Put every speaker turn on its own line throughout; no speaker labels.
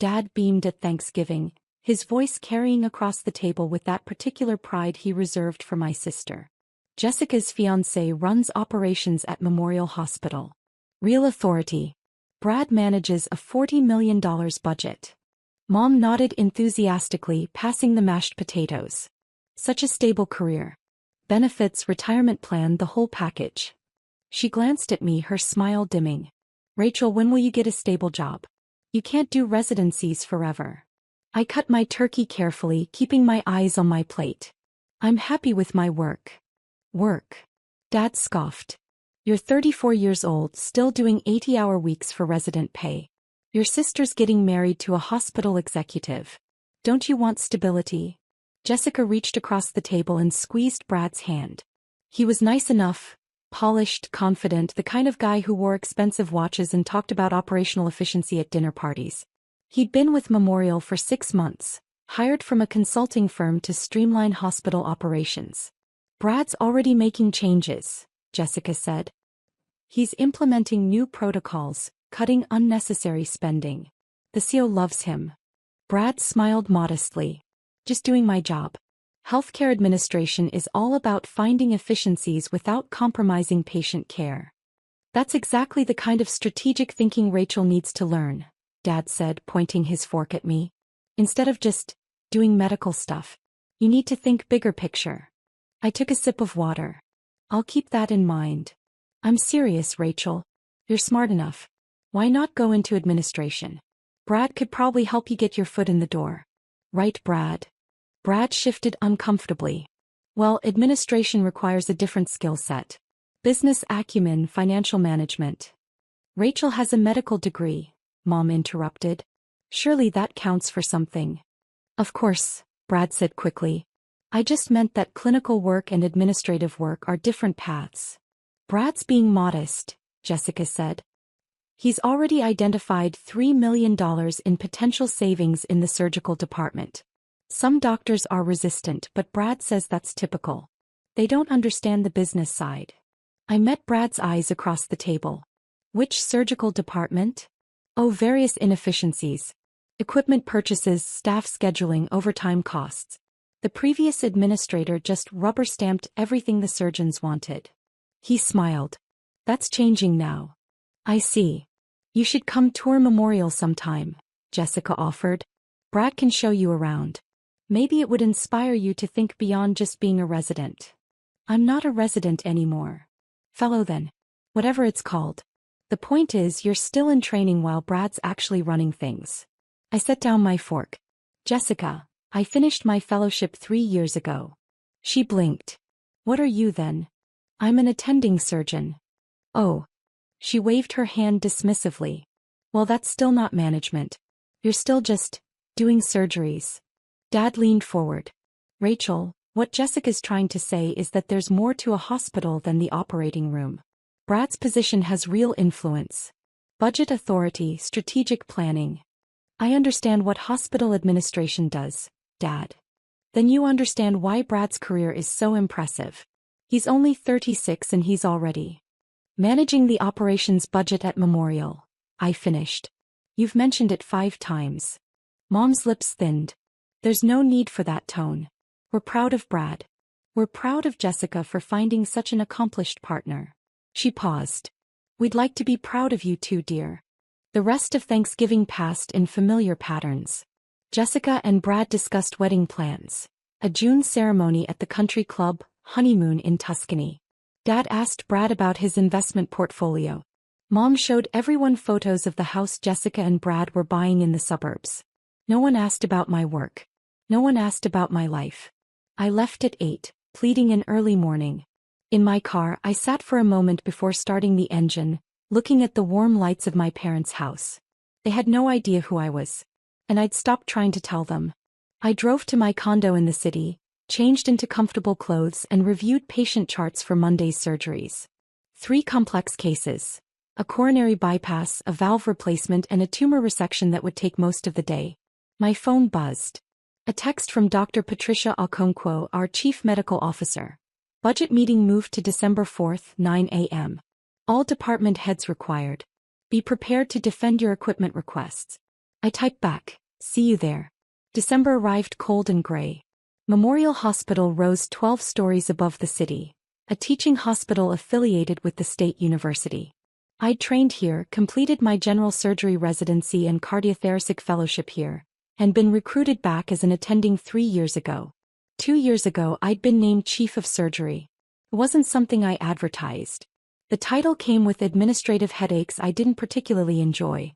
Dad beamed at Thanksgiving, his voice carrying across the table with that particular pride he reserved for my sister. Jessica's fiancé runs operations at Memorial Hospital. Real authority. Brad manages a $40 million budget. Mom nodded enthusiastically, passing the mashed potatoes. Such a stable career. Benefits, retirement plan, the whole package. She glanced at me, her smile dimming. Rachel, when will you get a stable job? You can't do residencies forever. I cut my turkey carefully, keeping my eyes on my plate. I'm happy with my work. Work? Dad scoffed. You're 34 years old, still doing 80-hour weeks for resident pay. Your sister's getting married to a hospital executive. Don't you want stability? Jessica reached across the table and squeezed Brad's hand. He was nice enough, polished, confident, the kind of guy who wore expensive watches and talked about operational efficiency at dinner parties. He'd been with Memorial for 6 months, hired from a consulting firm to streamline hospital operations. Brad's already making changes, Jessica said. He's implementing new protocols, cutting unnecessary spending. The CEO loves him. Brad smiled modestly. Just doing my job. Healthcare administration is all about finding efficiencies without compromising patient care. That's exactly the kind of strategic thinking Rachel needs to learn, Dad said, pointing his fork at me. Instead of just doing medical stuff, you need to think bigger picture. I took a sip of water. I'll keep that in mind. I'm serious, Rachel. You're smart enough. Why not go into administration? Brad could probably help you get your foot in the door. Right, Brad? Brad shifted uncomfortably. Well, administration requires a different skill set. Business acumen, financial management. Rachel has a medical degree, Mom interrupted. Surely that counts for something. Of course, Brad said quickly. I just meant that clinical work and administrative work are different paths. Brad's being modest, Jessica said. He's already identified $3 million in potential savings in the surgical department. Some doctors are resistant, but Brad says that's typical. They don't understand the business side. I met Brad's eyes across the table. Which surgical department? Oh, various inefficiencies. Equipment purchases, staff scheduling, overtime costs. The previous administrator just rubber-stamped everything the surgeons wanted. He smiled. That's changing now. I see. You should come tour Memorial sometime, Jessica offered. Brad can show you around. Maybe it would inspire you to think beyond just being a resident. I'm not a resident anymore. Fellow then. Whatever it's called. The point is you're still in training while Brad's actually running things. I set down my fork. Jessica, I finished my fellowship 3 years ago. She blinked. What are you then? I'm an attending surgeon. Oh. She waved her hand dismissively. Well, that's still not management. You're still just doing surgeries. Dad leaned forward. Rachel, what Jessica's trying to say is that there's more to a hospital than the operating room. Brad's position has real influence. Budget authority, strategic planning. I understand what hospital administration does, Dad. Then you understand why Brad's career is so impressive. He's only 36 and he's already managing the operations budget at Memorial. I finished. You've mentioned it 5 times. Mom's lips thinned. There's no need for that tone. We're proud of Brad. We're proud of Jessica for finding such an accomplished partner. She paused. We'd like to be proud of you too, dear. The rest of Thanksgiving passed in familiar patterns. Jessica and Brad discussed wedding plans. A June ceremony at the country club, honeymoon in Tuscany. Dad asked Brad about his investment portfolio. Mom showed everyone photos of the house Jessica and Brad were buying in the suburbs. No one asked about my work. No one asked about my life. I left at 8, pleading in early morning. In my car, I sat for a moment before starting the engine, looking at the warm lights of my parents' house. They had no idea who I was. And I'd stopped trying to tell them. I drove to my condo in the city, changed into comfortable clothes and reviewed patient charts for Monday's surgeries. 3 complex cases. A coronary bypass, a valve replacement and a tumor resection that would take most of the day. My phone buzzed. A text from Dr. Patricia Okonkwo, our chief medical officer. Budget meeting moved to December 4th, 9 a.m. All department heads required. Be prepared to defend your equipment requests. I typed back, "See you there." December arrived cold and gray. Memorial Hospital rose 12 stories above the city, a teaching hospital affiliated with the state university. I'd trained here, completed my general surgery residency and cardiothoracic fellowship here, and been recruited back as an attending 3 years ago. 2 years ago I'd been named chief of surgery. It wasn't something I advertised. The title came with administrative headaches I didn't particularly enjoy.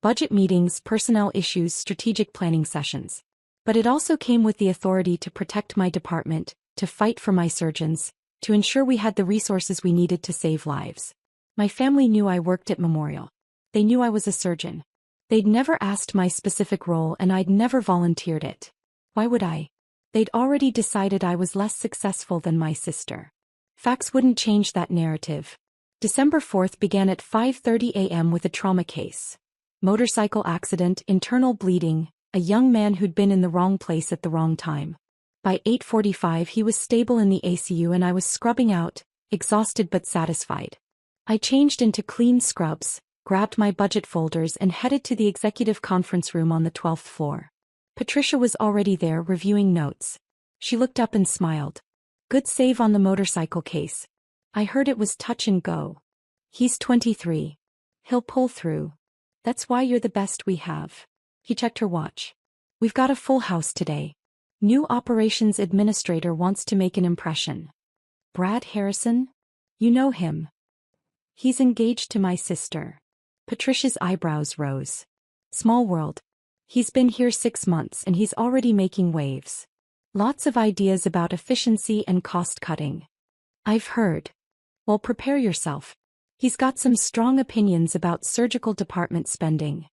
Budget meetings, personnel issues, strategic planning sessions. But it also came with the authority to protect my department, to fight for my surgeons, to ensure we had the resources we needed to save lives. My family knew I worked at Memorial. They knew I was a surgeon. They'd never asked my specific role and I'd never volunteered it. Why would I? They'd already decided I was less successful than my sister. Facts wouldn't change that narrative. December 4th began at 5:30 a.m. with a trauma case. Motorcycle accident, internal bleeding, a young man who'd been in the wrong place at the wrong time. By 8:45 he was stable in the ACU and I was scrubbing out, exhausted but satisfied. I changed into clean scrubs, grabbed my budget folders and headed to the executive conference room on the 12th floor. Patricia was already there reviewing notes. She looked up and smiled. "Good save on the motorcycle case. I heard it was touch and go. He's 23. He'll pull through. That's why you're the best we have." He checked her watch. "We've got a full house today. New operations administrator wants to make an impression. Brad Harrison? You know him. He's engaged to my sister." Patricia's eyebrows rose. "Small world. He's been here 6 months and he's already making waves. Lots of ideas about efficiency and cost cutting. I've heard. Well, prepare yourself. He's got some strong opinions about surgical department spending."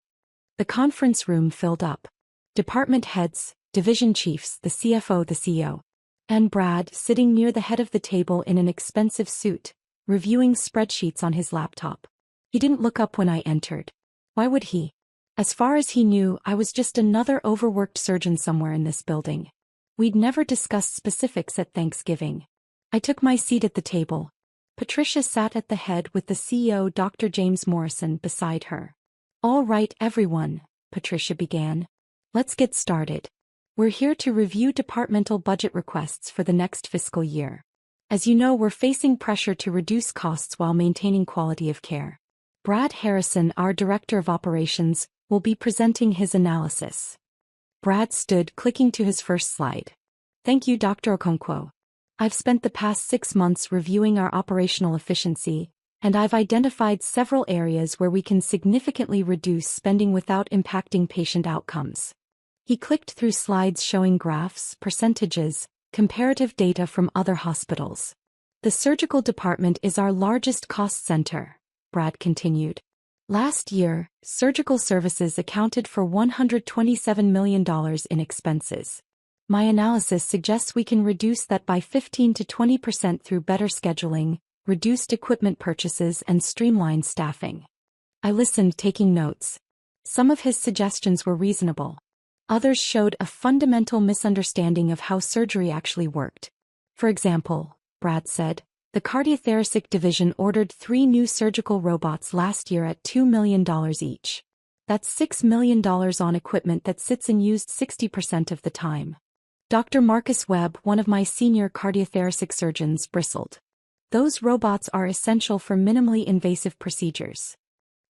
The conference room filled up. Department heads, division chiefs, the CFO, the CEO. And Brad, sitting near the head of the table in an expensive suit, reviewing spreadsheets on his laptop. He didn't look up when I entered. Why would he? As far as he knew, I was just another overworked surgeon somewhere in this building. We'd never discussed specifics at Thanksgiving. I took my seat at the table. Patricia sat at the head with the CEO, Dr. James Morrison, beside her. "All right, everyone," Patricia began. "Let's get started. We're here to review departmental budget requests for the next fiscal year. As you know, we're facing pressure to reduce costs while maintaining quality of care. Brad Harrison, our Director of Operations, will be presenting his analysis." Brad stood, clicking to his first slide. "Thank you, Dr. Okonkwo. I've spent the past 6 months reviewing our operational efficiency, and I've identified several areas where we can significantly reduce spending without impacting patient outcomes." He clicked through slides showing graphs, percentages, comparative data from other hospitals. "The surgical department is our largest cost center," Brad continued. "Last year, surgical services accounted for $127 million in expenses. My analysis suggests we can reduce that by 15 to 20% through better scheduling, reduced equipment purchases and streamlined staffing." I listened, taking notes. Some of his suggestions were reasonable. Others showed a fundamental misunderstanding of how surgery actually worked. For example, Brad said, the cardiothoracic division ordered 3 new surgical robots last year at $2 million each. That's $6 million on equipment that sits unused 60% of the time. Dr. Marcus Webb, one of my senior cardiothoracic surgeons, bristled. "Those robots are essential for minimally invasive procedures,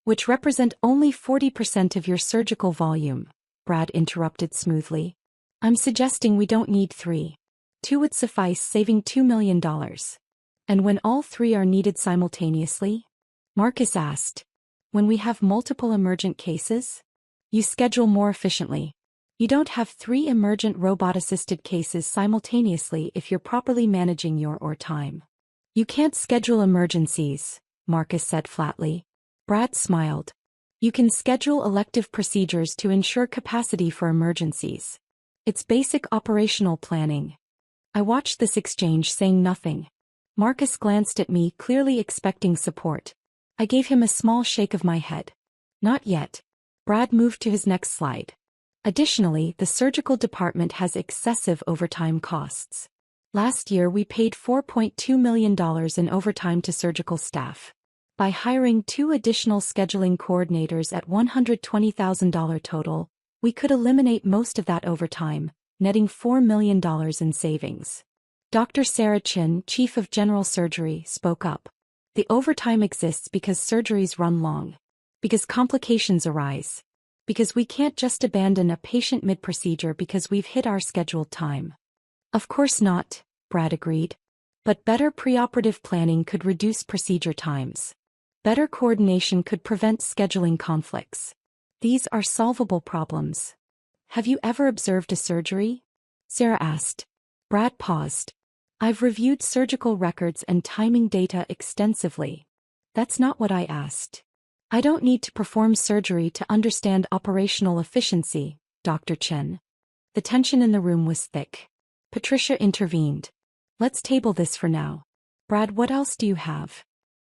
which represent only 40% of your surgical volume," Brad interrupted smoothly. "I'm suggesting we don't need 3. 2 would suffice, saving $2 million. And when all 3 are needed simultaneously?" Marcus asked. "When we have multiple emergent cases? You schedule more efficiently. You don't have 3 emergent robot-assisted cases simultaneously if you're properly managing your time." "You can't schedule emergencies," Marcus said flatly. Brad smiled. "You can schedule elective procedures to ensure capacity for emergencies. It's basic operational planning." I watched this exchange, saying nothing. Marcus glanced at me, clearly expecting support. I gave him a small shake of my head. "Not yet." Brad moved to his next slide. "Additionally, the surgical department has excessive overtime costs. Last year we paid $4.2 million in overtime to surgical staff. By hiring 2 additional scheduling coordinators at $120,000 total, we could eliminate most of that overtime, netting $4 million in savings. Dr. Sarah Chin, Chief of General Surgery, spoke up. The overtime exists because surgeries run long. Because complications arise. Because we can't just abandon a patient mid-procedure because we've hit our scheduled time. Of course not, Brad agreed. But better preoperative planning could reduce procedure times. Better coordination could prevent scheduling conflicts. These are solvable problems. Have you ever observed a surgery? Sarah asked. Brad paused. I've reviewed surgical records and timing data extensively. That's not what I asked. I don't need to perform surgery to understand operational efficiency, Dr. Chen. The tension in the room was thick. Patricia intervened. Let's table this for now. Brad, what else do you have?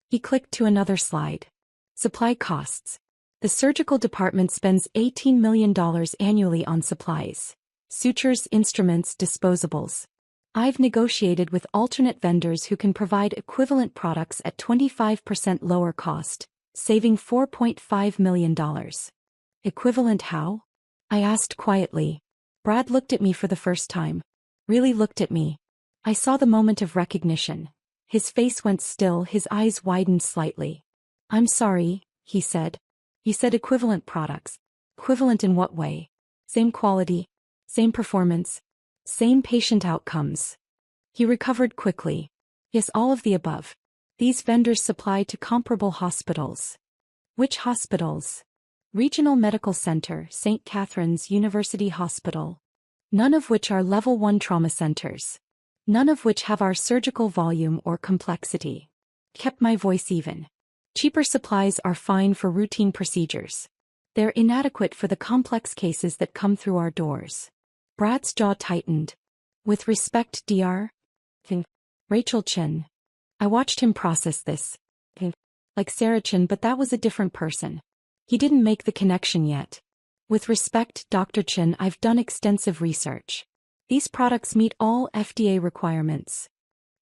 He clicked to another slide. Supply costs. The surgical department spends $18 million annually on supplies. Sutures, instruments, disposables. I've negotiated with alternate vendors who can provide equivalent products at 25% lower cost, saving $4.5 million. Equivalent how? I asked quietly. Brad looked at me for the first time. Really looked at me. I saw the moment of recognition. His face went still, his eyes widened slightly. I'm sorry, he said. You said equivalent products. Equivalent in what way? Same quality, same performance, same patient outcomes. He recovered quickly. Yes, all of the above. These vendors supply to comparable hospitals. Which hospitals? Regional Medical Center, St. Catherine's University Hospital. None of which are level 1 trauma centers. None of which have our surgical volume or complexity. Kept my voice even. Cheaper supplies are fine for routine procedures. They're inadequate for the complex cases that come through our doors. Brad's jaw tightened. With respect, Dr. Rachel Chin. I watched him process this. Like Sarah Chin, but that was a different person. He didn't make the connection yet. With respect, Dr. Chin, I've done extensive research. These products meet all FDA requirements.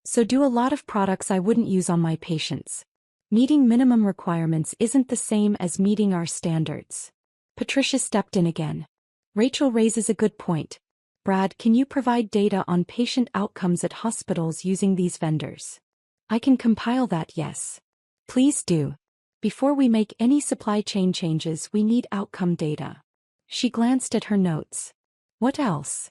So do a lot of products I wouldn't use on my patients. Meeting minimum requirements isn't the same as meeting our standards. Patricia stepped in again. Rachel raises a good point. Brad, can you provide data on patient outcomes at hospitals using these vendors? I can compile that, yes. Please do. Before we make any supply chain changes, we need outcome data. She glanced at her notes. What else?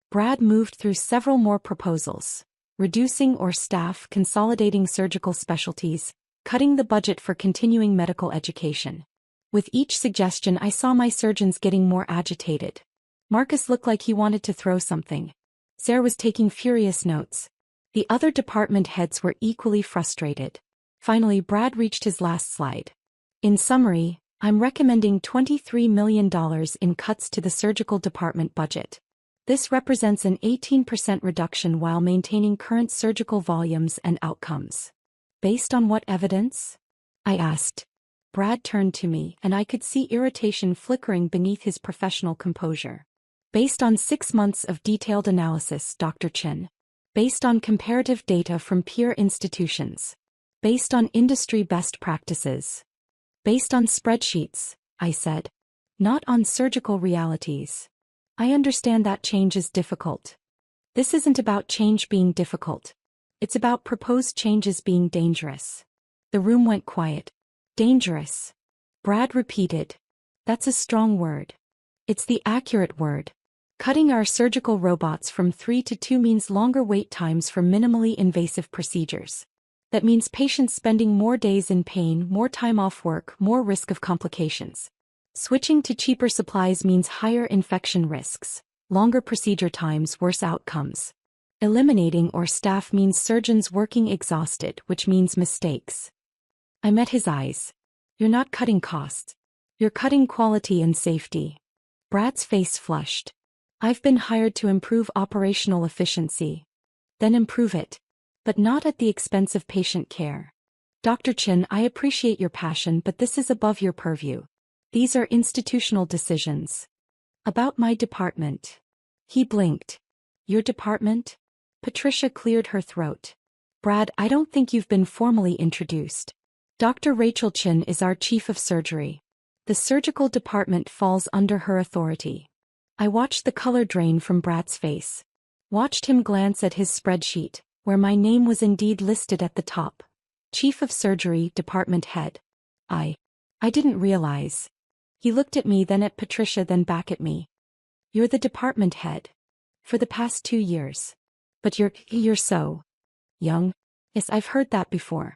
Brad moved through several more proposals. Reducing or staff, consolidating surgical specialties, cutting the budget for continuing medical education. With each suggestion, I saw my surgeons getting more agitated. Marcus looked like he wanted to throw something. Sarah was taking furious notes. The other department heads were equally frustrated. Finally, Brad reached his last slide. In summary, I'm recommending $23 million in cuts to the surgical department budget. This represents an 18% reduction while maintaining current surgical volumes and outcomes. Based on what evidence? I asked. Brad turned to me, and I could see irritation flickering beneath his professional composure. Based on 6 months of detailed analysis, Dr. Chin. Based on comparative data from peer institutions. Based on industry best practices. Based on spreadsheets, I said. Not on surgical realities. I understand that change is difficult. This isn't about change being difficult. It's about proposed changes being dangerous. The room went quiet. Dangerous. Brad repeated. That's a strong word. It's the accurate word. Cutting our surgical robots from 3 to 2 means longer wait times for minimally invasive procedures. That means patients spending more days in pain, more time off work, more risk of complications. Switching to cheaper supplies means higher infection risks, longer procedure times, worse outcomes. Eliminating or staff means surgeons working exhausted, which means mistakes. I met his eyes. You're not cutting costs. You're cutting quality and safety. Brad's face flushed. I've been hired to improve operational efficiency. Then improve it. But not at the expense of patient care. Dr. Chin, I appreciate your passion, but this is above your purview. These are institutional decisions. About my department. He blinked. Your department? Patricia cleared her throat. Brad, I don't think you've been formally introduced. Dr. Rachel Chin is our chief of surgery. The surgical department falls under her authority. I watched the color drain from Brad's face. Watched him glance at his spreadsheet, where my name was indeed listed at the top. Chief of Surgery, Department Head. I didn't realize. He looked at me, then at Patricia, then back at me. You're the department head. For the past 2 years. But you're so young. Yes, I've heard that before.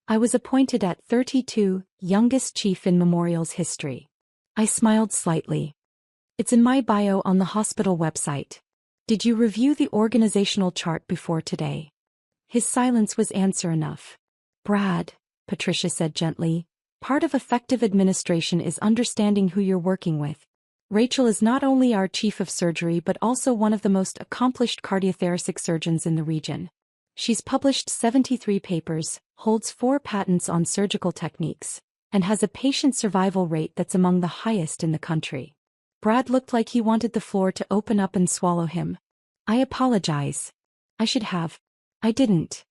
I was appointed at 32, youngest chief in Memorial's history. I smiled slightly. It's in my bio on the hospital website. Did you review the organizational chart before today? His silence was answer enough. Brad, Patricia said gently, part of effective administration is understanding who you're working with. Rachel is not only our chief of surgery but also one of the most accomplished cardiothoracic surgeons in the region. She's published 73 papers, holds 4 patents on surgical techniques, and has a patient survival rate that's among the highest in the country. Brad looked like he wanted the floor to open up and swallow him. I apologize. I should have. I didn't.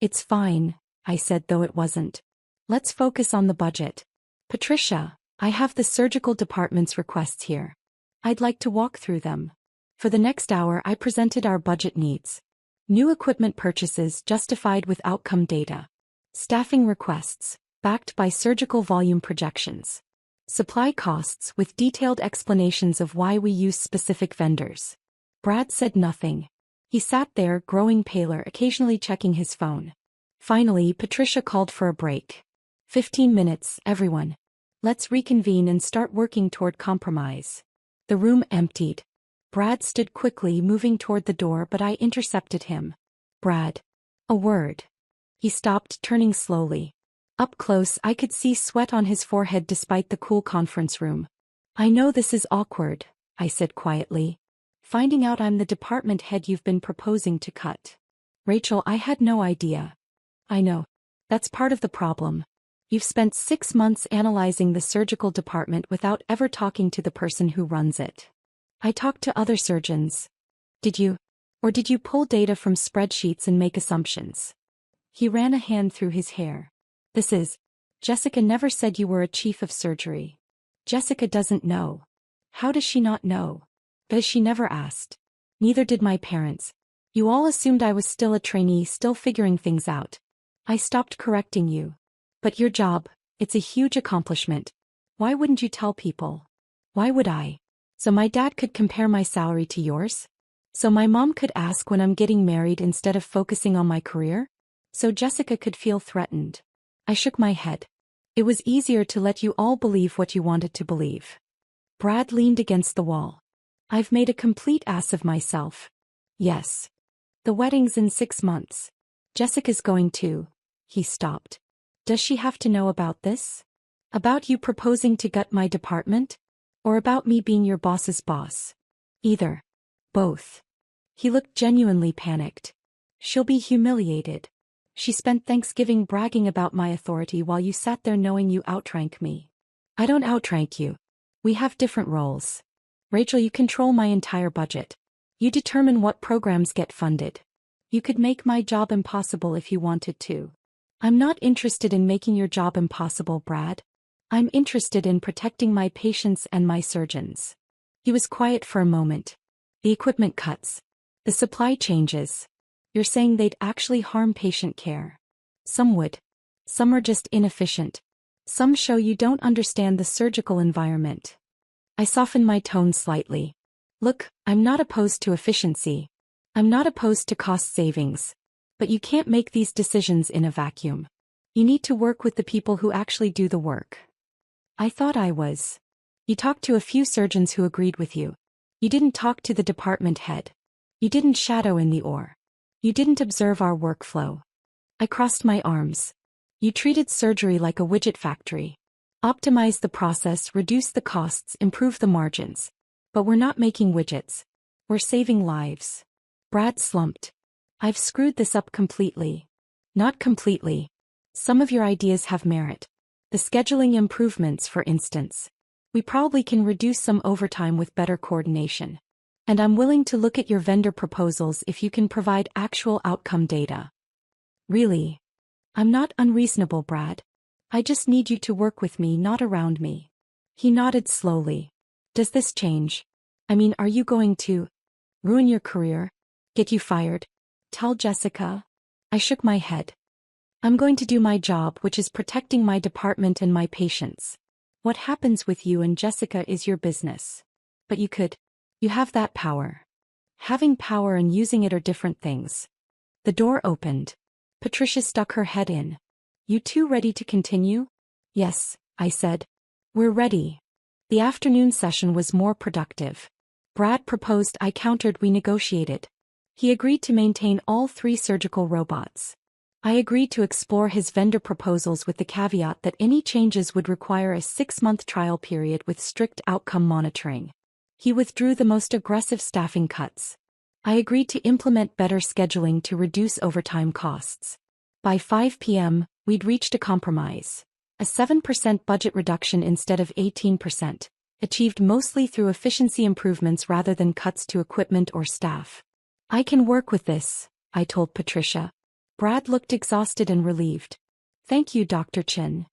It's fine, I said, though it wasn't. Let's focus on the budget. Patricia, I have the surgical department's requests here. I'd like to walk through them. For the next hour I presented our budget needs. New equipment purchases justified with outcome data. Staffing requests, backed by surgical volume projections. Supply costs with detailed explanations of why we use specific vendors. Brad said nothing. He sat there, growing paler, occasionally checking his phone. Finally, Patricia called for a break. 15 minutes, everyone. Let's reconvene and start working toward compromise. The room emptied. Brad stood quickly, moving toward the door, but I intercepted him. Brad. A word. He stopped, turning slowly. Up close, I could see sweat on his forehead despite the cool conference room. I know this is awkward, I said quietly. Finding out I'm the department head you've been proposing to cut. Rachel, I had no idea. I know. That's part of the problem. You've spent 6 months analyzing the surgical department without ever talking to the person who runs it. I talked to other surgeons. Did you? Or did you pull data from spreadsheets and make assumptions? He ran a hand through his hair. Jessica never said you were a chief of surgery. Jessica doesn't know. How does she not know? Because she never asked. Neither did my parents. You all assumed I was still a trainee, still figuring things out. I stopped correcting you. But your job, it's a huge accomplishment. Why wouldn't you tell people? Why would I? So my dad could compare my salary to yours? So my mom could ask when I'm getting married instead of focusing on my career? So Jessica could feel threatened. I shook my head. It was easier to let you all believe what you wanted to believe. Brad leaned against the wall. I've made a complete ass of myself. Yes. The wedding's in 6 months. Jessica's going too. He stopped. Does she have to know about this? About you proposing to gut my department? Or about me being your boss's boss? Either. Both. He looked genuinely panicked. She'll be humiliated. She spent Thanksgiving bragging about my authority while you sat there knowing you outrank me. I don't outrank you. We have different roles. Rachel, you control my entire budget. You determine what programs get funded. You could make my job impossible if you wanted to. I'm not interested in making your job impossible, Brad. I'm interested in protecting my patients and my surgeons. He was quiet for a moment. The equipment cuts. The supply changes. You're saying they'd actually harm patient care. Some would. Some are just inefficient. Some show you don't understand the surgical environment. I softened my tone slightly. Look, I'm not opposed to efficiency. I'm not opposed to cost savings. But you can't make these decisions in a vacuum. You need to work with the people who actually do the work. I thought I was. You talked to a few surgeons who agreed with you. You didn't talk to the department head. You didn't shadow in the OR. You didn't observe our workflow. I crossed my arms. You treated surgery like a widget factory. Optimize the process, reduce the costs, improve the margins. But we're not making widgets. We're saving lives. Brad slumped. I've screwed this up completely. Not completely. Some of your ideas have merit. The scheduling improvements, for instance. We probably can reduce some overtime with better coordination. And I'm willing to look at your vendor proposals if you can provide actual outcome data. Really? I'm not unreasonable, Brad. I just need you to work with me, not around me. He nodded slowly. Does this change? I mean, are you going to ruin your career? Get you fired? Tell Jessica? I shook my head. I'm going to do my job, which is protecting my department and my patients. What happens with you and Jessica is your business. But you have that power. Having power and using it are different things. The door opened. Patricia stuck her head in. You two ready to continue? Yes, I said. We're ready. The afternoon session was more productive. Brad proposed, I countered, we negotiated. He agreed to maintain all 3 surgical robots. I agreed to explore his vendor proposals with the caveat that any changes would require a 6-month trial period with strict outcome monitoring. He withdrew the most aggressive staffing cuts. I agreed to implement better scheduling to reduce overtime costs. By 5 p.m., we'd reached a compromise. A 7% budget reduction instead of 18%, achieved mostly through efficiency improvements rather than cuts to equipment or staff. I can work with this, I told Patricia. Brad looked exhausted and relieved. Thank you, Dr. Chin.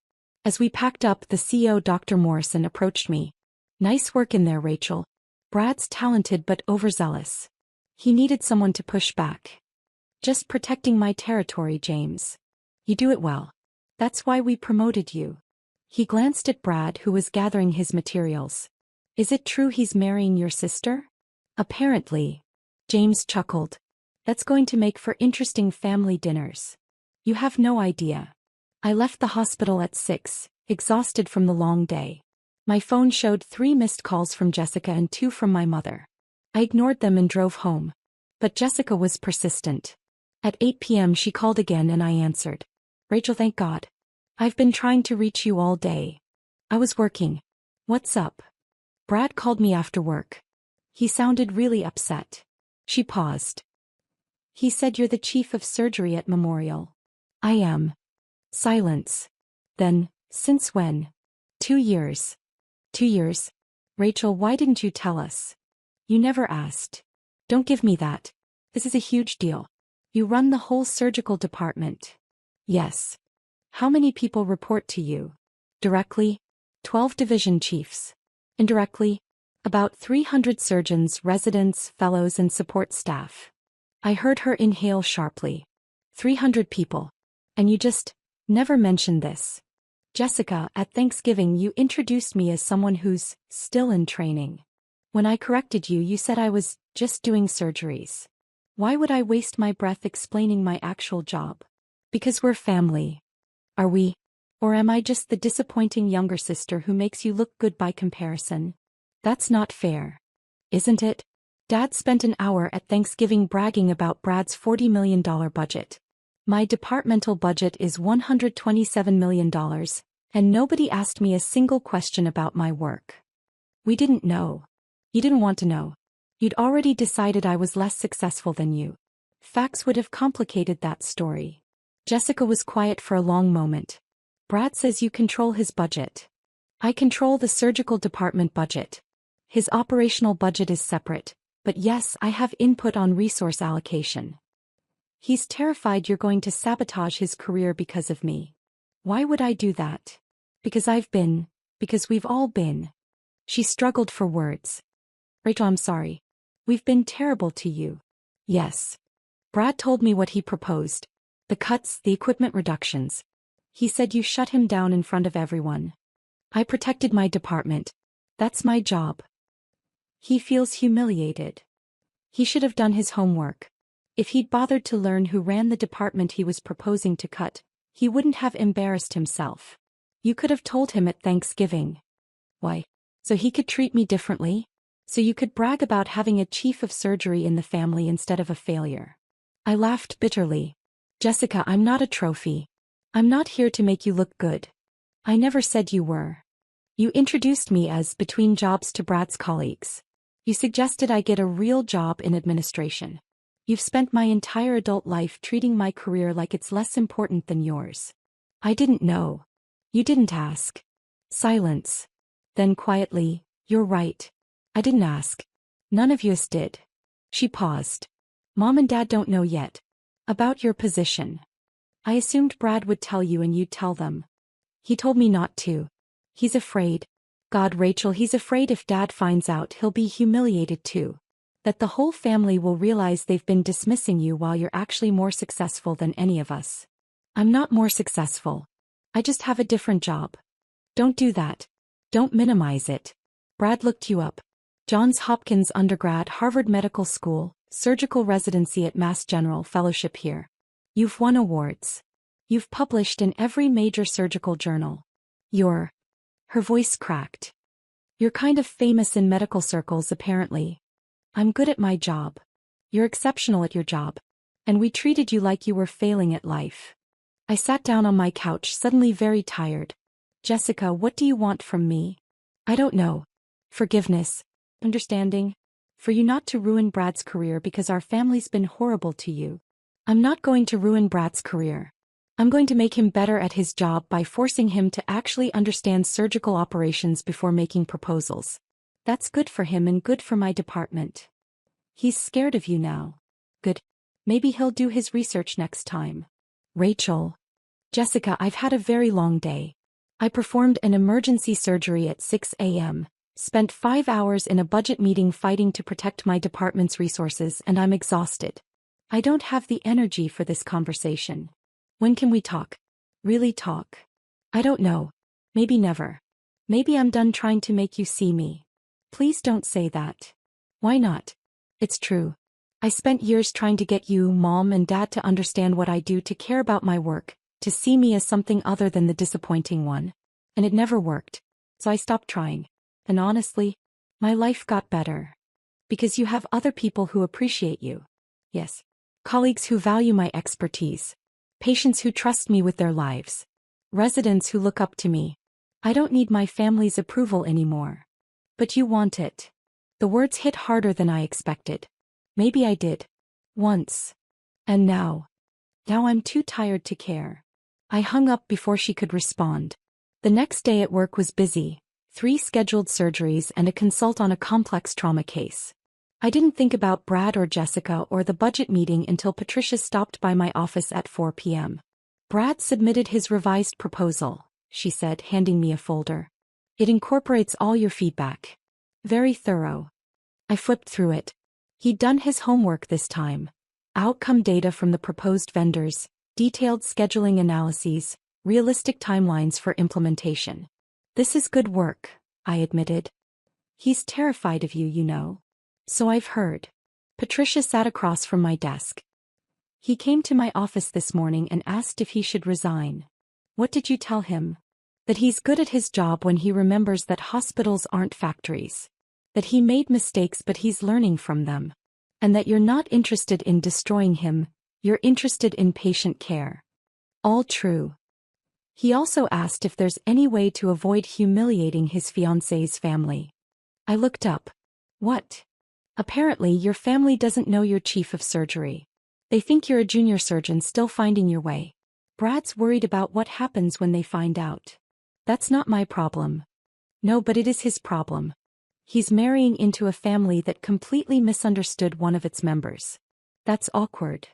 As we packed up, the CEO, Dr. Morrison, approached me. Nice work in there, Rachel. Brad's talented but overzealous. He needed someone to push back. Just protecting my territory, James. You do it well. That's why we promoted you. He glanced at Brad, who was gathering his materials. Is it true he's marrying your sister? Apparently. James chuckled. That's going to make for interesting family dinners. You have no idea. I left the hospital at 6, exhausted from the long day. My phone showed 3 missed calls from Jessica and 2 from my mother. I ignored them and drove home. But Jessica was persistent. At 8 p.m. she called again and I answered. Rachel, thank God. I've been trying to reach you all day. I was working. What's up? Brad called me after work. He sounded really upset. She paused. He said you're the chief of surgery at Memorial. I am. Silence. Then, since when? 2 years. 2 years? Rachel, why didn't you tell us? You never asked. Don't give me that. This is a huge deal. You run the whole surgical department. Yes. How many people report to you? Directly? 12 division chiefs. Indirectly? About 300 surgeons, residents, fellows, and support staff. I heard her inhale sharply. 300 people. And you just never mentioned this. Jessica, at Thanksgiving you introduced me as someone who's still in training. When I corrected you, you said I was just doing surgeries. Why would I waste my breath explaining my actual job? Because we're family. Are we? Or am I just the disappointing younger sister who makes you look good by comparison? That's not fair. Isn't it? Dad spent an hour at Thanksgiving bragging about Brad's $40 million budget. My departmental budget is $127 million, and nobody asked me a single question about my work. We didn't know. You didn't want to know. You'd already decided I was less successful than you. Facts would have complicated that story. Jessica was quiet for a long moment. Brad says you control his budget. I control the surgical department budget. His operational budget is separate, but yes, I have input on resource allocation. He's terrified you're going to sabotage his career because of me. Why would I do that? Because we've all been. She struggled for words. Rachel, I'm sorry. We've been terrible to you. Yes. Brad told me what he proposed. The cuts, the equipment reductions. He said you shut him down in front of everyone. I protected my department. That's my job. He feels humiliated. He should have done his homework. If he'd bothered to learn who ran the department he was proposing to cut, he wouldn't have embarrassed himself. You could have told him at Thanksgiving. Why? So he could treat me differently? So you could brag about having a chief of surgery in the family instead of a failure. I laughed bitterly. Jessica, I'm not a trophy. I'm not here to make you look good. I never said you were. You introduced me as between jobs to Brad's colleagues. You suggested I get a real job in administration. You've spent my entire adult life treating my career like it's less important than yours. I didn't know. You didn't ask. Silence. Then quietly, you're right. I didn't ask. None of yous did. She paused. Mom and Dad don't know yet. About your position. I assumed Brad would tell you and you'd tell them. He told me not to. He's afraid. God, Rachel, he's afraid if Dad finds out he'll be humiliated too. That the whole family will realize they've been dismissing you while you're actually more successful than any of us. I'm not more successful. I just have a different job. Don't do that. Don't minimize it. Brad looked you up. Johns Hopkins undergrad, Harvard Medical School, surgical residency at Mass General, fellowship here. You've won awards. You've published in every major surgical journal. Her voice cracked. You're kind of famous in medical circles apparently. I'm good at my job. You're exceptional at your job. And we treated you like you were failing at life. I sat down on my couch, suddenly very tired. Jessica, what do you want from me? I don't know. Forgiveness. Understanding. For you not to ruin Brad's career because our family's been horrible to you. I'm not going to ruin Brad's career. I'm going to make him better at his job by forcing him to actually understand surgical operations before making proposals. That's good for him and good for my department. He's scared of you now. Good. Maybe he'll do his research next time. Rachel. Jessica, I've had a very long day. I performed an emergency surgery at 6 a.m., spent 5 hours in a budget meeting fighting to protect my department's resources, and I'm exhausted. I don't have the energy for this conversation. When can we talk? Really talk? I don't know. Maybe never. Maybe I'm done trying to make you see me. Please don't say that. Why not? It's true. I spent years trying to get you, Mom and Dad, to understand what I do, to care about my work, to see me as something other than the disappointing one. And it never worked. So I stopped trying. And honestly, my life got better. Because you have other people who appreciate you. Yes. Colleagues who value my expertise. Patients who trust me with their lives. Residents who look up to me. I don't need my family's approval anymore. But you want it. The words hit harder than I expected. Maybe I did. Once. And now. Now I'm too tired to care. I hung up before she could respond. The next day at work was busy. 3 scheduled surgeries and a consult on a complex trauma case. I didn't think about Brad or Jessica or the budget meeting until Patricia stopped by my office at 4 p.m. Brad submitted his revised proposal, she said, handing me a folder. It incorporates all your feedback. Very thorough. I flipped through it. He'd done his homework this time. Outcome data from the proposed vendors, detailed scheduling analyses, realistic timelines for implementation. This is good work, I admitted. He's terrified of you, you know. So I've heard. Patricia sat across from my desk. He came to my office this morning and asked if he should resign. What did you tell him? That he's good at his job when he remembers that hospitals aren't factories. That he made mistakes but he's learning from them. And that you're not interested in destroying him, you're interested in patient care. All true. He also asked if there's any way to avoid humiliating his fiancé's family. I looked up. What? Apparently your family doesn't know you're chief of surgery. They think you're a junior surgeon still finding your way. Brad's worried about what happens when they find out. That's not my problem. No, but it is his problem. He's marrying into a family that completely misunderstood one of its members. That's awkward.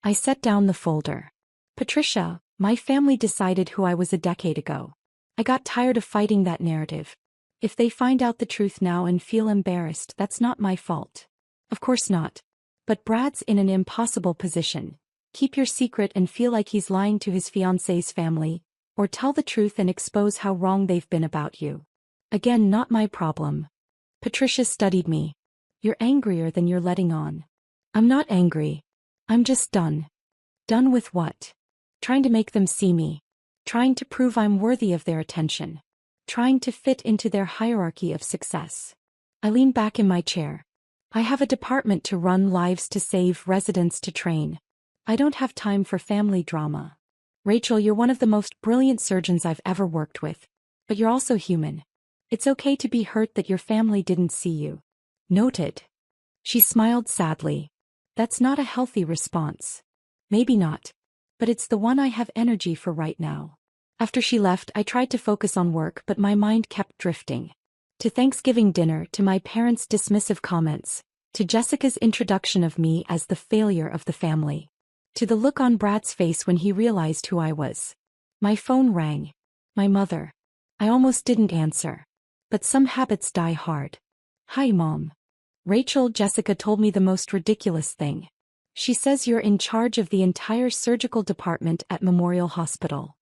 I set down the folder. Patricia, my family decided who I was a decade ago. I got tired of fighting that narrative. If they find out the truth now and feel embarrassed, that's not my fault. Of course not. But Brad's in an impossible position. Keep your secret and feel like he's lying to his fiancé's family, or tell the truth and expose how wrong they've been about you. Again, not my problem. Patricia studied me. You're angrier than you're letting on. I'm not angry. I'm just done. Done with what? Trying to make them see me. Trying to prove I'm worthy of their attention. Trying to fit into their hierarchy of success. I lean back in my chair. I have a department to run, lives to save, residents to train. I don't have time for family drama. Rachel, you're one of the most brilliant surgeons I've ever worked with. But you're also human. It's okay to be hurt that your family didn't see you. Noted. She smiled sadly. That's not a healthy response. Maybe not. But it's the one I have energy for right now. After she left, I tried to focus on work, but my mind kept drifting. To Thanksgiving dinner, to my parents' dismissive comments, to Jessica's introduction of me as the failure of the family, to the look on Brad's face when he realized who I was. My phone rang. My mother. I almost didn't answer. But some habits die hard. Hi, Mom. Rachel, Jessica told me the most ridiculous thing. She says you're in charge of the entire surgical department at Memorial Hospital.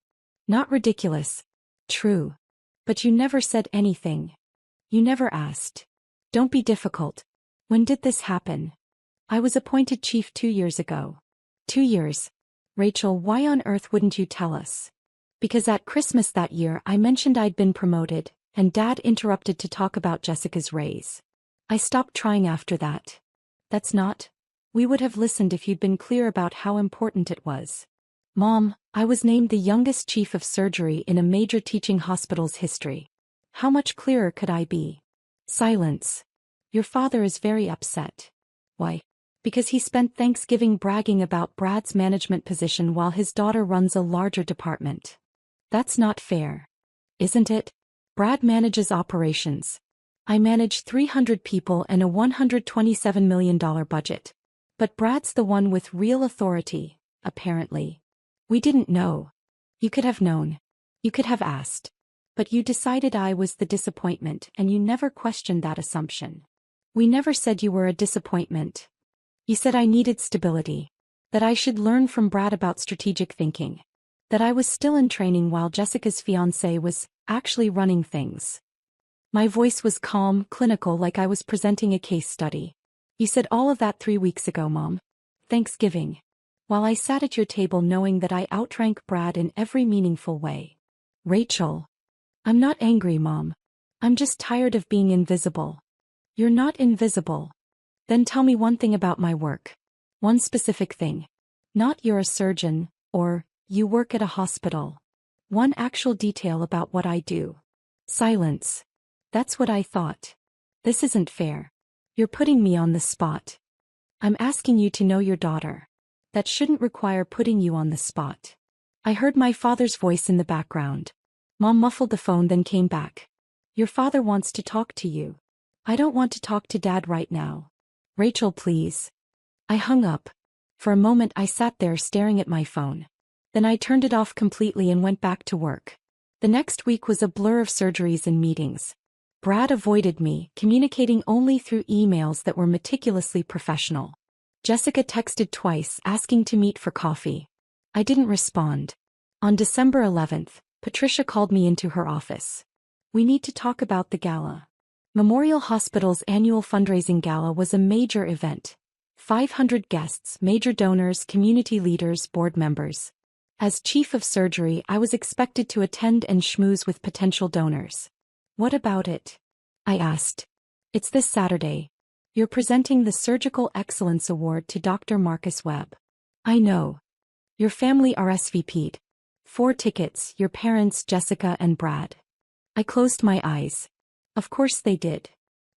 Not ridiculous. True. But you never said anything. You never asked. Don't be difficult. When did this happen? I was appointed chief 2 years ago. 2 years. Rachel, why on earth wouldn't you tell us? Because at Christmas that year I mentioned I'd been promoted, and Dad interrupted to talk about Jessica's raise. I stopped trying after that. That's not. We would have listened if you'd been clear about how important it was. Mom, I was named the youngest chief of surgery in a major teaching hospital's history. How much clearer could I be? Silence. Your father is very upset. Why? Because he spent Thanksgiving bragging about Brad's management position while his daughter runs a larger department. That's not fair. Isn't it? Brad manages operations. I manage 300 people and a $127 million budget. But Brad's the one with real authority, apparently. We didn't know. You could have known. You could have asked. But you decided I was the disappointment and you never questioned that assumption. We never said you were a disappointment. You said I needed stability. That I should learn from Brad about strategic thinking. That I was still in training while Jessica's fiancé was actually running things. My voice was calm, clinical, like I was presenting a case study. You said all of that 3 weeks ago, Mom. Thanksgiving. While I sat at your table knowing that I outrank Brad in every meaningful way. Rachel. I'm not angry, Mom. I'm just tired of being invisible. You're not invisible. Then tell me one thing about my work. One specific thing. Not you're a surgeon, or you work at a hospital. One actual detail about what I do. Silence. That's what I thought. This isn't fair. You're putting me on the spot. I'm asking you to know your daughter. That shouldn't require putting you on the spot. I heard my father's voice in the background. Mom muffled the phone, then came back. Your father wants to talk to you. I don't want to talk to Dad right now. Rachel, please. I hung up. For a moment I sat there staring at my phone. Then I turned it off completely and went back to work. The next week was a blur of surgeries and meetings. Brad avoided me, communicating only through emails that were meticulously professional. Jessica texted twice asking to meet for coffee. I didn't respond. On December 11th, Patricia called me into her office. We need to talk about the gala. Memorial Hospital's annual fundraising gala was a major event. 500 guests, major donors, community leaders, board members. As chief of surgery, I was expected to attend and schmooze with potential donors. What about it? I asked. It's this Saturday. You're presenting the Surgical Excellence Award to Dr. Marcus Webb. I know. Your family RSVP'd. 4 tickets, your parents, Jessica and Brad. I closed my eyes. Of course they did.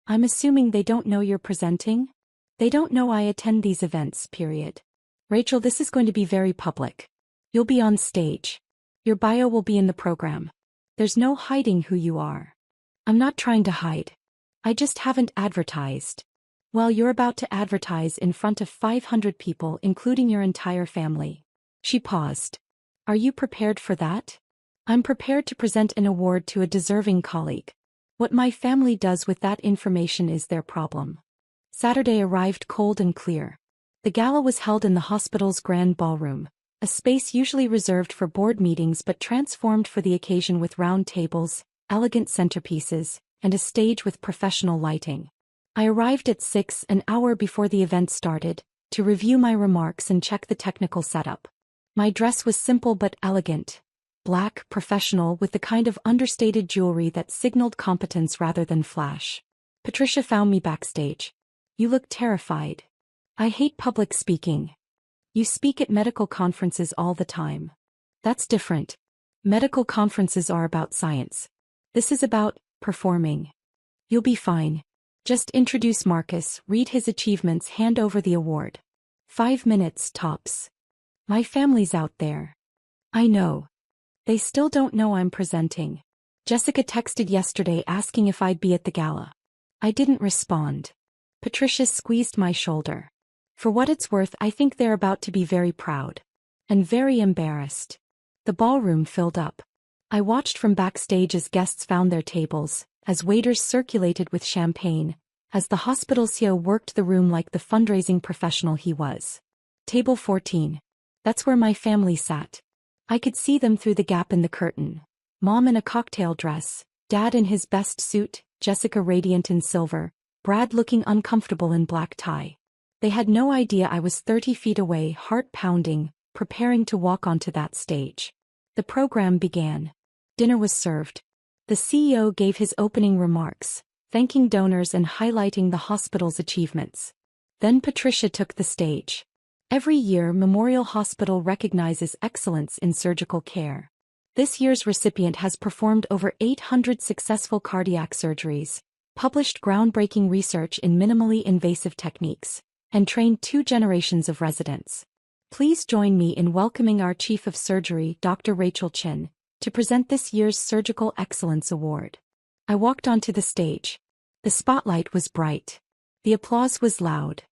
I'm assuming they don't know you're presenting? They don't know I attend these events, period. Rachel, this is going to be very public. You'll be on stage. Your bio will be in the program. There's no hiding who you are. I'm not trying to hide. I just haven't advertised. Well, you're about to advertise in front of 500 people, including your entire family. She paused. Are you prepared for that? I'm prepared to present an award to a deserving colleague. What my family does with that information is their problem. Saturday arrived cold and clear. The gala was held in the hospital's grand ballroom, a space usually reserved for board meetings but transformed for the occasion with round tables, elegant centerpieces, and a stage with professional lighting. I arrived at 6, an hour before the event started, to review my remarks and check the technical setup. My dress was simple but elegant. Black, professional, with the kind of understated jewelry that signaled competence rather than flash. Patricia found me backstage. You look terrified. I hate public speaking. You speak at medical conferences all the time. That's different. Medical conferences are about science. This is about performing. You'll be fine. Just introduce Marcus, read his achievements, hand over the award. 5 minutes, tops. My family's out there. I know. They still don't know I'm presenting. Jessica texted yesterday asking if I'd be at the gala. I didn't respond. Patricia squeezed my shoulder. For what it's worth, I think they're about to be very proud. And very embarrassed. The ballroom filled up. I watched from backstage as guests found their tables, as waiters circulated with champagne, as the hospital CEO worked the room like the fundraising professional he was. Table 14. That's where my family sat. I could see them through the gap in the curtain. Mom in a cocktail dress, Dad in his best suit, Jessica radiant in silver, Brad looking uncomfortable in black tie. They had no idea I was 30 feet away, heart pounding, preparing to walk onto that stage. The program began. Dinner was served. The CEO gave his opening remarks, thanking donors and highlighting the hospital's achievements. Then Patricia took the stage. Every year, Memorial Hospital recognizes excellence in surgical care. This year's recipient has performed over 800 successful cardiac surgeries, published groundbreaking research in minimally invasive techniques, and trained 2 generations of residents. Please join me in welcoming our Chief of Surgery, Dr. Rachel Chin, to present this year's Surgical Excellence Award. I walked onto the stage. The spotlight was bright. The applause was loud.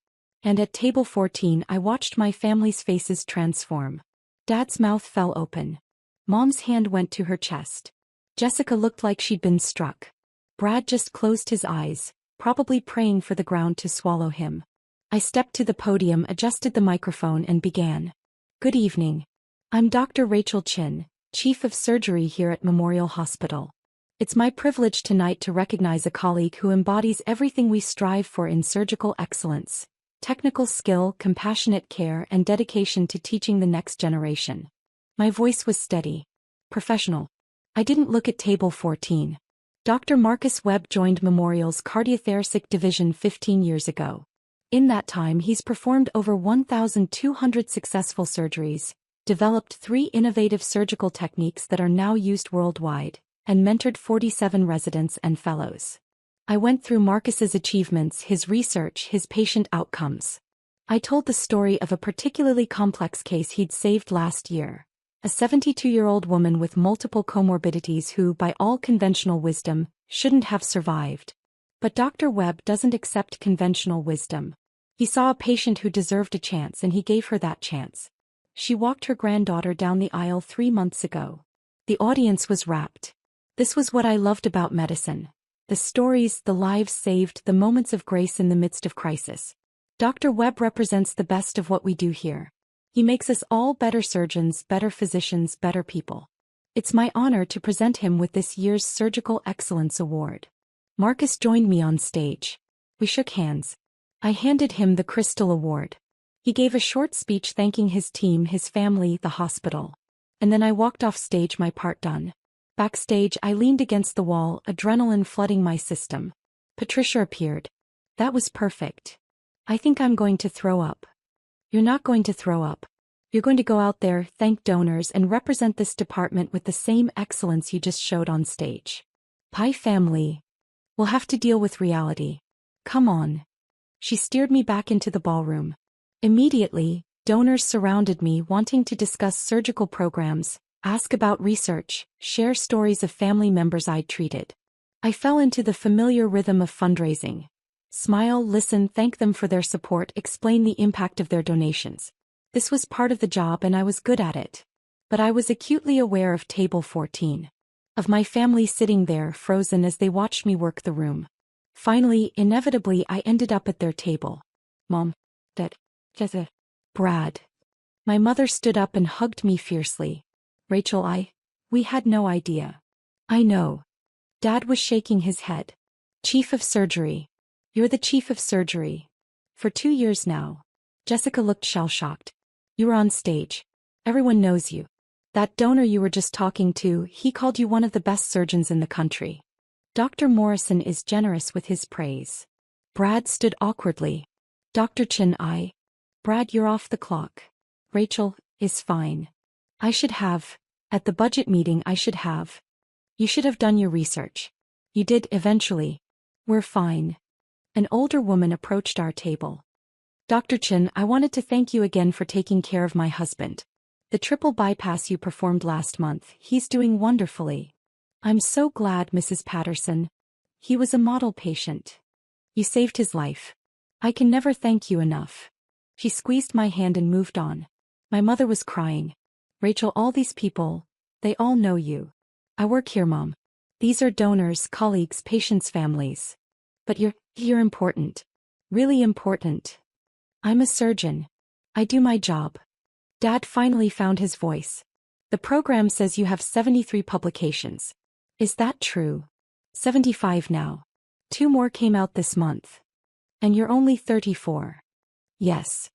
And at table 14 I watched my family's faces transform. Dad's mouth fell open. Mom's hand went to her chest. Jessica looked like she'd been struck. Brad just closed his eyes, probably praying for the ground to swallow him. I stepped to the podium, adjusted the microphone and began. Good evening. I'm Dr. Rachel Chin, Chief of Surgery here at Memorial Hospital. It's my privilege tonight to recognize a colleague who embodies everything we strive for in surgical excellence: technical skill, compassionate care, and dedication to teaching the next generation. My voice was steady, professional. I didn't look at table 14. Dr. Marcus Webb joined Memorial's cardiothoracic division 15 years ago. In that time he's performed over 1,200 successful surgeries, developed 3 innovative surgical techniques that are now used worldwide, and mentored 47 residents and fellows. I went through Marcus's achievements, his research, his patient outcomes. I told the story of a particularly complex case he'd saved last year. A 72-year-old woman with multiple comorbidities who, by all conventional wisdom, shouldn't have survived. But Dr. Webb doesn't accept conventional wisdom. He saw a patient who deserved a chance and he gave her that chance. She walked her granddaughter down the aisle 3 months ago. The audience was rapt. This was what I loved about medicine. The stories, the lives saved, the moments of grace in the midst of crisis. Dr. Webb represents the best of what we do here. He makes us all better surgeons, better physicians, better people. It's my honor to present him with this year's Surgical Excellence Award. Marcus joined me on stage. We shook hands. I handed him the Crystal Award. He gave a short speech thanking his team, his family, the hospital. And then I walked off stage, my part done. Backstage I leaned against the wall, adrenaline flooding my system. Patricia appeared. That was perfect. I think I'm going to throw up. You're not going to throw up. You're going to go out there, thank donors, and represent this department with the same excellence you just showed on stage. Pie family. We'll have to deal with reality. Come on. She steered me back into the ballroom. Immediately, donors surrounded me, wanting to discuss surgical programs, ask about research, share stories of family members I'd treated. I fell into the familiar rhythm of fundraising. Smile, listen, thank them for their support, explain the impact of their donations. This was part of the job and I was good at it. But I was acutely aware of table 14. Of my family sitting there, frozen as they watched me work the room. Finally, inevitably, I ended up at their table. Mom, Dad, Jessica, Brad. My mother stood up and hugged me fiercely. Rachel, we had no idea. I know. Dad was shaking his head. Chief of Surgery. You're the Chief of Surgery. For 2 years now. Jessica looked shell-shocked. You were on stage. Everyone knows you. That donor you were just talking to, he called you one of the best surgeons in the country. Dr. Morrison is generous with his praise. Brad stood awkwardly. Dr. Chin, Brad, you're off the clock. Rachel, is fine. I should have. At the budget meeting I should have. You should have done your research. You did eventually. We're fine. An older woman approached our table. Dr. Chin, I wanted to thank you again for taking care of my husband. The triple bypass you performed last month, he's doing wonderfully. I'm so glad, Mrs. Patterson. He was a model patient. You saved his life. I can never thank you enough. She squeezed my hand and moved on. My mother was crying. Rachel, all these people, they all know you. I work here, Mom. These are donors, colleagues, patients' families. But you're important. Really important. I'm a surgeon. I do my job. Dad finally found his voice. The program says you have 73 publications. Is that true? 75 now. 2 more came out this month. And you're only 34. Yes.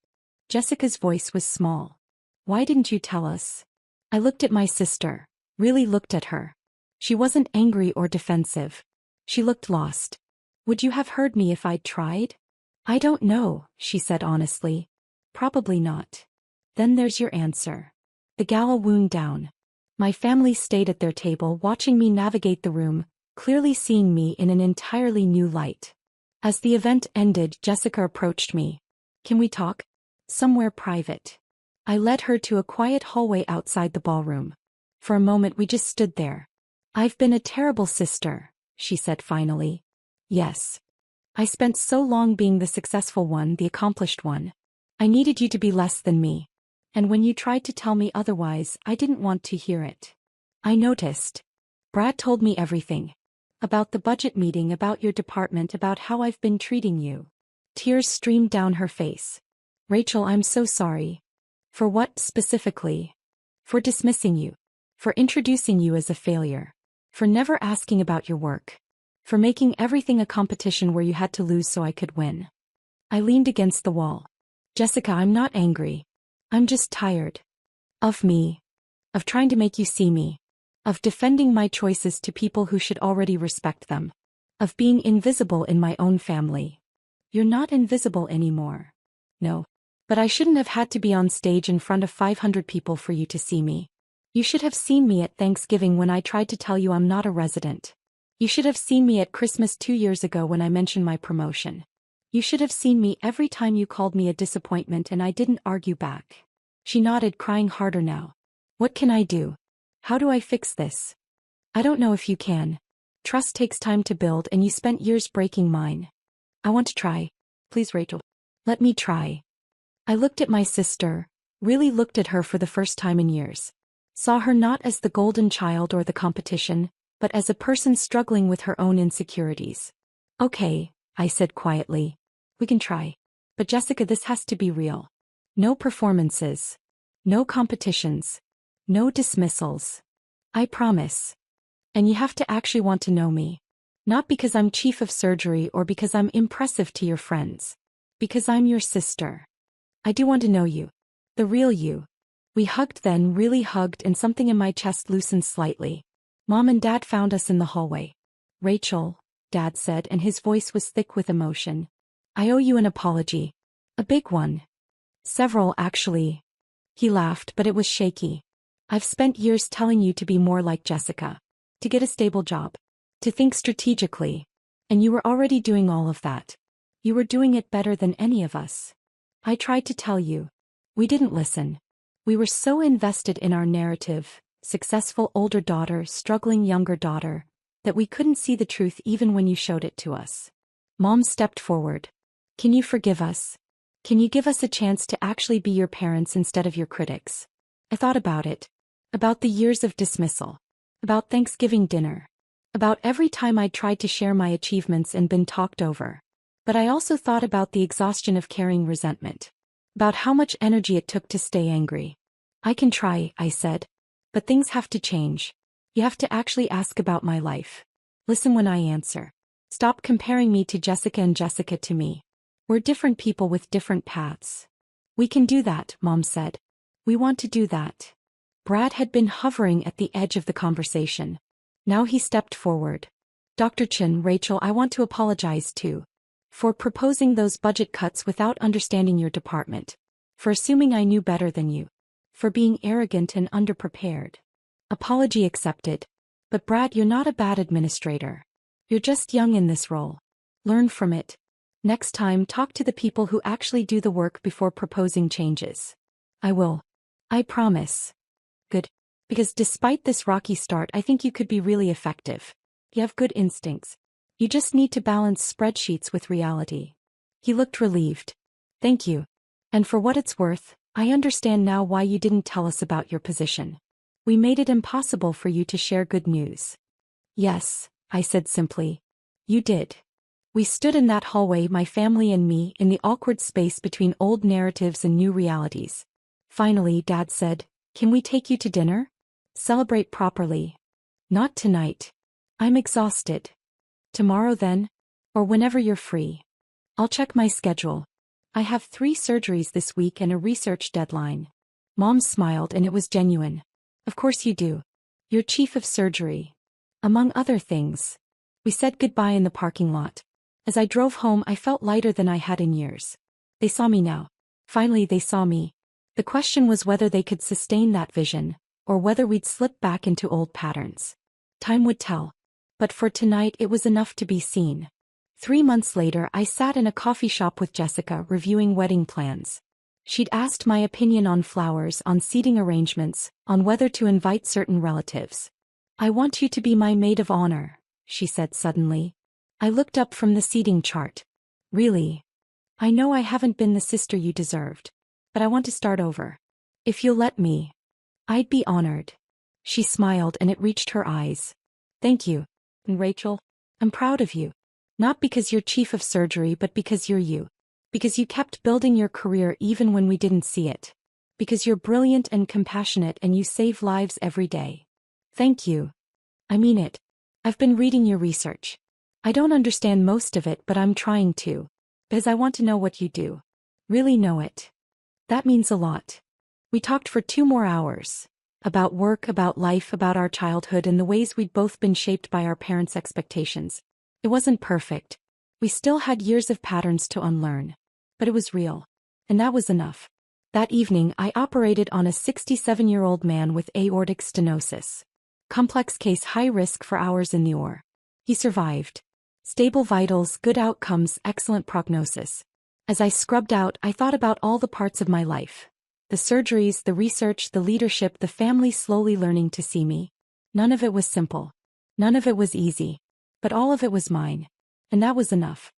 Jessica's voice was small. Why didn't you tell us? I looked at my sister, really looked at her. She wasn't angry or defensive. She looked lost. Would you have heard me if I'd tried? I don't know, she said honestly. Probably not. Then there's your answer. The gala wound down. My family stayed at their table watching me navigate the room, clearly seeing me in an entirely new light. As the event ended, Jessica approached me. Can we talk? Somewhere private. I led her to a quiet hallway outside the ballroom. For a moment we just stood there. I've been a terrible sister, she said finally. Yes. I spent so long being the successful one, the accomplished one. I needed you to be less than me. And when you tried to tell me otherwise, I didn't want to hear it. I noticed. Brad told me everything. About the budget meeting, about your department, about how I've been treating you. Tears streamed down her face. Rachel, I'm so sorry. For what, specifically? For dismissing you. For introducing you as a failure. For never asking about your work. For making everything a competition where you had to lose so I could win. I leaned against the wall. Jessica, I'm not angry. I'm just tired. Of me. Of trying to make you see me. Of defending my choices to people who should already respect them. Of being invisible in my own family. You're not invisible anymore. No. But I shouldn't have had to be on stage in front of 500 people for you to see me. You should have seen me at Thanksgiving when I tried to tell you I'm not a resident. You should have seen me at Christmas 2 years ago when I mentioned my promotion. You should have seen me every time you called me a disappointment and I didn't argue back. She nodded, crying harder now. What can I do? How do I fix this? I don't know if you can. Trust takes time to build and you spent years breaking mine. I want to try. Please, Rachel. Let me try. I looked at my sister, really looked at her for the first time in years. Saw her not as the golden child or the competition, but as a person struggling with her own insecurities. Okay, I said quietly. We can try. But Jessica, this has to be real. No performances. No competitions. No dismissals. I promise. And you have to actually want to know me. Not because I'm chief of surgery or because I'm impressive to your friends. Because I'm your sister. I do want to know you. The real you. We hugged then, really hugged, and something in my chest loosened slightly. Mom and Dad found us in the hallway. Rachel, Dad said, and his voice was thick with emotion. I owe you an apology. A big one. Several, actually. He laughed, but it was shaky. I've spent years telling you to be more like Jessica. To get a stable job. To think strategically. And you were already doing all of that. You were doing it better than any of us. I tried to tell you. We didn't listen. We were so invested in our narrative, successful older daughter, struggling younger daughter, that we couldn't see the truth even when you showed it to us. Mom stepped forward. Can you forgive us? Can you give us a chance to actually be your parents instead of your critics? I thought about it. About the years of dismissal. About Thanksgiving dinner. About every time I tried to share my achievements and been talked over. But I also thought about the exhaustion of carrying resentment. About how much energy it took to stay angry. I can try, I said. But things have to change. You have to actually ask about my life. Listen when I answer. Stop comparing me to Jessica and Jessica to me. We're different people with different paths. We can do that, Mom said. We want to do that. Brad had been hovering at the edge of the conversation. Now he stepped forward. Dr. Chin, Rachel, I want to apologize too. For proposing those budget cuts without understanding your department. For assuming I knew better than you. For being arrogant and underprepared. Apology accepted. But Brad, you're not a bad administrator. You're just young in this role. Learn from it. Next time, talk to the people who actually do the work before proposing changes. I will. I promise. Good. Because despite this rocky start, I think you could be really effective. You have good instincts. You just need to balance spreadsheets with reality. He looked relieved. Thank you. And for what it's worth, I understand now why you didn't tell us about your position. We made it impossible for you to share good news. Yes, I said simply. You did. We stood in that hallway, my family and me, in the awkward space between old narratives and new realities. Finally, Dad said, "Can we take you to dinner? Celebrate properly." "Not tonight. I'm exhausted." "Tomorrow then? Or whenever you're free." "I'll check my schedule. I have 3 surgeries this week and a research deadline." Mom smiled, and it was genuine. "Of course you do. You're chief of surgery. Among other things." We said goodbye in the parking lot. As I drove home, I felt lighter than I had in years. They saw me now. Finally, they saw me. The question was whether they could sustain that vision, or whether we'd slip back into old patterns. Time would tell. But for tonight, it was enough to be seen. 3 months later, I sat in a coffee shop with Jessica, reviewing wedding plans. She'd asked my opinion on flowers, on seating arrangements, on whether to invite certain relatives. "I want you to be my maid of honor," she said suddenly. I looked up from the seating chart. "Really? I know I haven't been the sister you deserved. But I want to start over. If you'll let me." "I'd be honored." She smiled, and it reached her eyes. "Thank you. And Rachel, I'm proud of you. Not because you're chief of surgery, but because you're you. Because you kept building your career even when we didn't see it. Because you're brilliant and compassionate, and you save lives every day." "Thank you. I mean it. I've been reading your research. I don't understand most of it, but I'm trying to. Because I want to know what you do. Really know it." "That means a lot." We talked for 2 more hours. About work, about life, about our childhood, and the ways we'd both been shaped by our parents' expectations. It wasn't perfect. We still had years of patterns to unlearn. But it was real. And that was enough. That evening, I operated on a 67-year-old man with aortic stenosis. Complex case, high risk, for hours in the OR. He survived. Stable vitals, good outcomes, excellent prognosis. As I scrubbed out, I thought about all the parts of my life. The surgeries, the research, the leadership, the family slowly learning to see me. None of it was simple. None of it was easy. But all of it was mine. And that was enough.